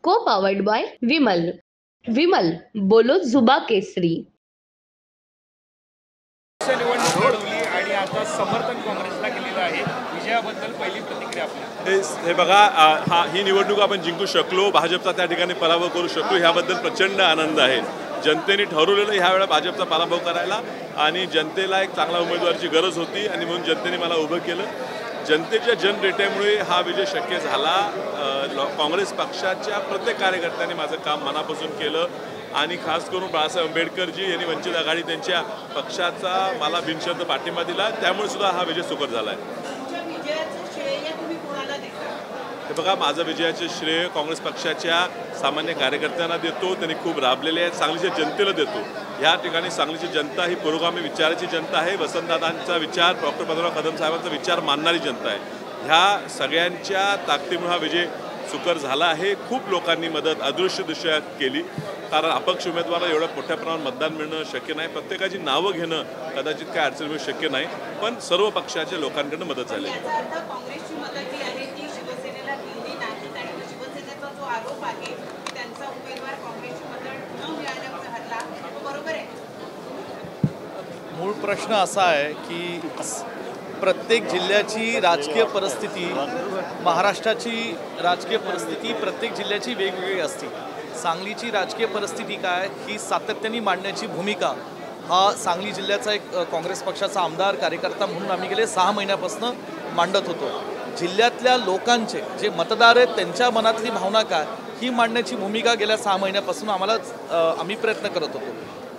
को powered by Vimal. Vimal बोलो जुबा केसरी. निवडणूक लढवली आणि आता समर्थन काँग्रेसला केलेलं आहे. विजयाबद्दल पहिली प्रतिक्रिया आपली. हे बघा, ही निवडणूक आपण जिंकू शकलो, भाजपचा त्या ठिकाणी पराभव करू शकलो, ह्याबद्दल प्रचंड आनंद आहे. जनतेने ठरवलेलं ह्या वेळेला भाजपचा पराभव करायला आणि जनतेला एक चांगला उमेदवाराची गरज होती आणि म्हणून जनतेने मला उभं केलं. जनतेच्या जनरेट्यामुळे हा विजय शक्य झाला. काँग्रेस पक्षाच्या प्रत्येक कार्यकर्त्यांनी माझं काम मनापासून केलं आणि खास करून बाळासाहेब आंबेडकरजी यांनी वंचित आघाडी त्यांच्या पक्षाचा मला बिनशर्त पाठिंबा दिला, त्यामुळे सुद्धा हा विजय सुकर झाला आहे. हे बघा, माझं विजयाचे श्रेय काँग्रेस पक्षाच्या सामान्य कार्यकर्त्यांना देतो. त्यांनी खूप राबलेले आहेत. सांगलीच्या जनतेला देतो. या ठिकाणी सांगलीची जनता ही पुरोगामी विचाराची जनता आहे. वसंतदादांचा विचार, डॉक्टर पद्मनाभ कदम साहेबांचा विचार मानणारी जनता आहे. ह्या सगळ्यांच्या ताकदीमुळे हा विजय सुकर झाला आहे. खूप लोकांनी मदत अदृश्यदृश्य केली, कारण अपक्ष उमेदवाराला एवढ्या मोठ्या प्रमाणात मतदान मिळणं शक्य नाही. प्रत्येकाची नावं घेणं कदाचित काय अडचण मिळू शक्य नाही, पण सर्व पक्षाच्या लोकांकडून मदत झाली. मूळ प्रश्न असा आहे की प्रत्येक जिल्ह्याची राजकीय परिस्थिती, महाराष्ट्राची राजकीय परिस्थिती प्रत्येक जिल्ह्याची वेगवेगळी असते. सांगलीची राजकीय परिस्थिती काय ही सातत्याने मांडण्याची भूमिका हा सांगली जिल्ह्याचा एक काँग्रेस पक्षाचा आमदार कार्यकर्ता म्हणून आम्ही गेले 6 महिन्यापासून मांडत होतो. जिल्ह्यातल्या लोकांचे जे मतदार आहेत त्यांच्या मनातली भावना काय ही मांडण्याची भूमिका गेल्या 6 महिन्यापासून आम्ही प्रयत्न करत होतो.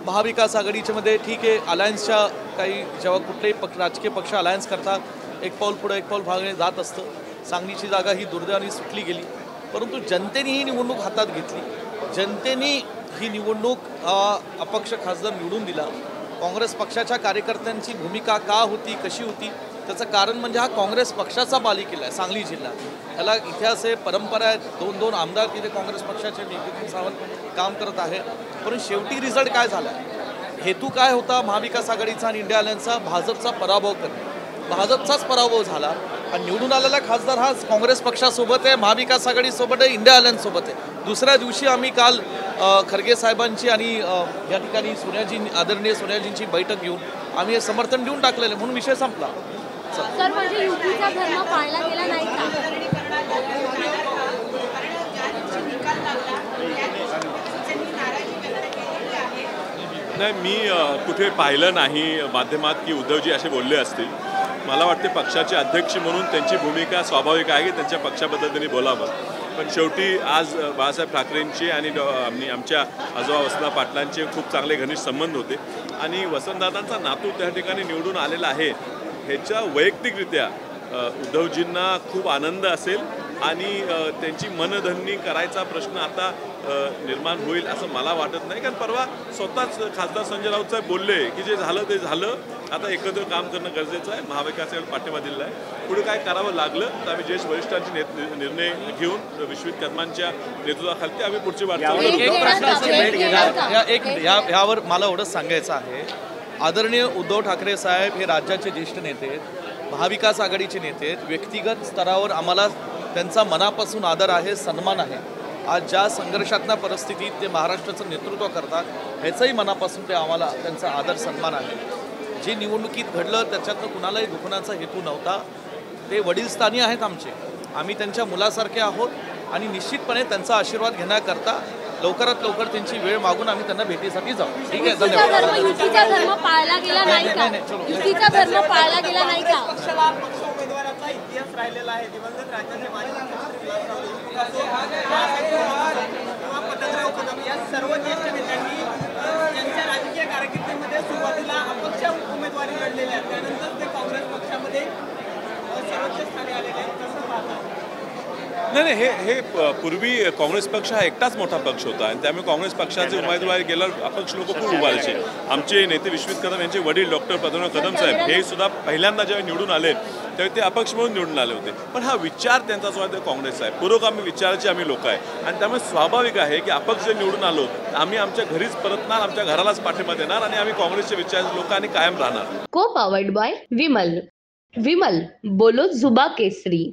महाविकास आघाडीच्या मध्ये ठीक आहे, अलायन्सच्या काही जेव्हा कुठलेही राजकीय पक्ष अलायन्स करतात, एक पाऊल पुढे एक पाऊल मागे जात असतं. सांगलीची जागा ही दुर्दैवाने सुटली गेली, परंतु जनतेने ही निवडणूक हातात घेतली. जनतेने ही निवडणूक अपक्ष खासदार निवडून दिला. काँग्रेस पक्षाच्या कार्यकर्त्यांची भूमिका का होती, कशी होती, त्याचं कारण म्हणजे हा काँग्रेस पक्षाचा बालेकिल्ला आहे सांगली जिल्हा. त्याला इतिहास आहे, परंपरा आहे. 2 आमदार तिथे काँग्रेस पक्षाचे नेतृत्वावर काम करत आहे. परंतु शेवटी रिझल्ट काय झाला, हेतू काय होता महाविकास आघाडीचा आणि इंडिया अलायन्सचा? भाजपचा पराभव करणे. भाजपचाच पराभव झाला आणि निवडून आलेला खासदार हा काँग्रेस पक्षासोबत आहे, महाविकास आघाडीसोबत आहे, इंडिया अलायन्ससोबत आहे. दुसऱ्या दिवशी आम्ही काल खरगे साहेबांची आणि या ठिकाणी आदरणीय सोनियाजींची बैठक घेऊन आम्ही हे समर्थन देऊन टाकलेलं, म्हणून विषय संपला. सर, म्हणजे युतीचा धर्म पाळला गेला नाही का? नाही, मी कुठे पाहिलं नाही माध्यमात की उद्धवजी असे बोलले असतील. मला वाटते पक्षाचे अध्यक्ष म्हणून त्यांची भूमिका स्वाभाविक आहे की त्यांच्या पक्षाबद्दल त्यांनी बोलावं. पण शेवटी आज बाळासाहेब ठाकरेंचे आणि आमच्या आजोबा वसंतदादा पाटलांचे खूप चांगले घनिष्ठ संबंध होते आणि वसंतदादांचा नातू त्या ठिकाणी निवडून आलेला आहे. ह्याच्या वैयक्तिकरित्या उद्धवजींना खूप आनंद असेल आणि त्यांची मनधरणी करायचा प्रश्न आता निर्माण होईल असं मला वाटत नाही. कारण परवा स्वतःच खासदार संजय राऊत साहेब बोलले की जे झालं ते झालं, आता एकत्र काम करणं गरजेचं आहे. महाविकासाला पाठिंबा दिलेला आहे. पुढे काय करावं लागलं तर आम्ही ज्येष्ठ वरिष्ठांचे निर्णय घेऊन विश्वित कदमांच्या नेतृत्वाखाली आम्ही पुढची वाटचाल यावर मला एवढंच सांगायचं आहे. आदरणीय उद्धव ठाकरे साहेब हे राज्याचे ज्येष्ठ नेते आहेत, महाविकास आघाडीचे नेते आहेत. व्यक्तिगत स्तरावर आम्हाला त्यांचा मनापासून आदर आहे, सन्मान आहे. आज ज्या संघर्षात्मक परिस्थितीत ते महाराष्ट्राचं नेतृत्व करतात ह्याचंही मनापासून ते आम्हाला त्यांचा आदर सन्मान आहे. जे निवडणुकीत घडलं त्याच्यातनं कुणालाही दुखण्याचा हेतू नव्हता. ते वडीलस्थानी आहेत आमचे, आम्ही त्यांच्या मुलासारखे आहोत आणि निश्चितपणे त्यांचा आशीर्वाद घेण्याकरता लवकरात लवकर त्यांची वेळ मागून आम्ही त्यांना भेटीसाठी जाऊ. ठीक आहे, धन्यवाद. युतीचा धर्म पाळला गेला नाही का? युतीचा धर्म पाळला गेला नाही का? उमेदवाराचा इतिहास राहिलेला आहे. दिवंगत राज्याचे माजी मुख्यमंत्री पद्मनाभ कदम या सर्व ज्येष्ठ नेत्यांनी त्यांच्या राजकीय कारकिर्दीमध्ये सुरुवातीला अपक्ष उमेदवारी लढलेल्या आहेत, त्यानंतर ते काँग्रेस पक्षामध्ये सर्वोच्च स्थानी आलेले आहेत. कसं पाहतात? नाही, हे पूर्वी काँग्रेस पक्ष हा एकटाच मोठा पक्ष होता आणि त्यामुळे काँग्रेस पक्षाचे उमेदवारी गेल्यावर अपक्ष लोक खूप उभारायचे. आमचे नेते विश्वित कदम यांचे वडील डॉक्टर पद्मनाभ कदम साहेब हे सुद्धा पहिल्यांदा जेव्हा निवडून आले त्यावेळी ते अपक्ष म्हणून निवडून आले होते. पण हा विचार त्यांचा जो आहे काँग्रेस आहे, पुरोगामी विचाराचे आम्ही लोक आहे आणि त्यामुळे स्वाभाविक आहे की अपक्ष जे निवडून आलो आम्ही आमच्या घरीच परतणार, आमच्या घरालाच पाठिंबा देणार आणि आम्ही काँग्रेसच्या विचाराचे लोक आणि कायम राहणार. को पावर्ड बाय विमल. विमल बोलो जुबा केसरी.